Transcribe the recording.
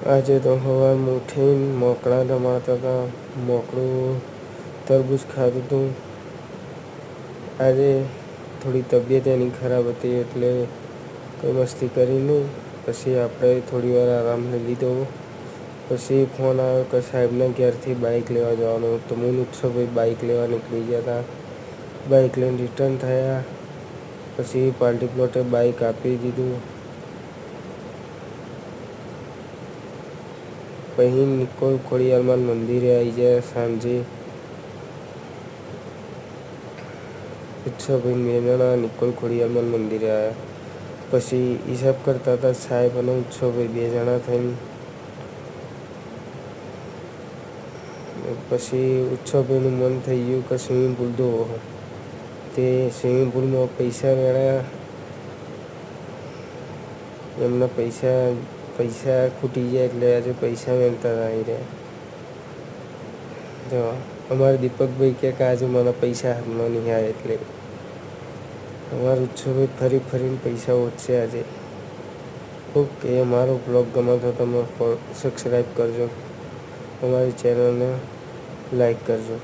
આજે તો સવારમાં ઉઠીને મોકળા રમાડતા હતા. મોકળું તરબૂચ ખાધું હતું. આજે થોડી તબિયત એની ખરાબ હતી એટલે કંઈ મસ્તી કરી નહીં. પછી આપણે થોડી વાર આરામ લઈ લીધો. પછી ફોન આવ્યો કે સાહેબના ઘેરથી બાઇક લેવા જવાનું. તો હું ઉત્સવભાઈ બાઇક લેવા નીકળી ગયા હતા. બાઇક લઈને રિટર્ન થયા. પછી પાર્ટી પ્લોટે બાઇક આપી દીધું. પછી નિકોલ ખોડિયારમાં મંદિરે આવી ગયા સાંજે. ઉત્સવભાઈ બે જણા નિકોલ ખોડિયારમાં મંદિરે આવ્યા. પછી હિસાબ કરતા હતા સાહેબ અને ઉત્સવભાઈ બે જણા થઈને. પછી ઉત્સવભાઈનું મન થઈ ગયું કે સ્વિમિંગ પુલ ધોવો. તે સ્વિમિંગ પુલમાં પૈસા વેળ્યા. એમના પૈસા ખૂટી ગયા એટલે આજે પૈસા વેણતા હતા એ રહ્યા. જો અમારા દીપકભાઈ કહે કે આજે મને પૈસા હાથમાં નહીં આવે એટલે અમારા ઉત્સવભાઈ ફરી ફરીને પૈસા ઓછશે આજે. ઓકે, અમારો બ્લોગ ગમે તો તમે સબસ્ક્રાઈબ કરજો. અમારી ચેનલને લાઈક કરજો.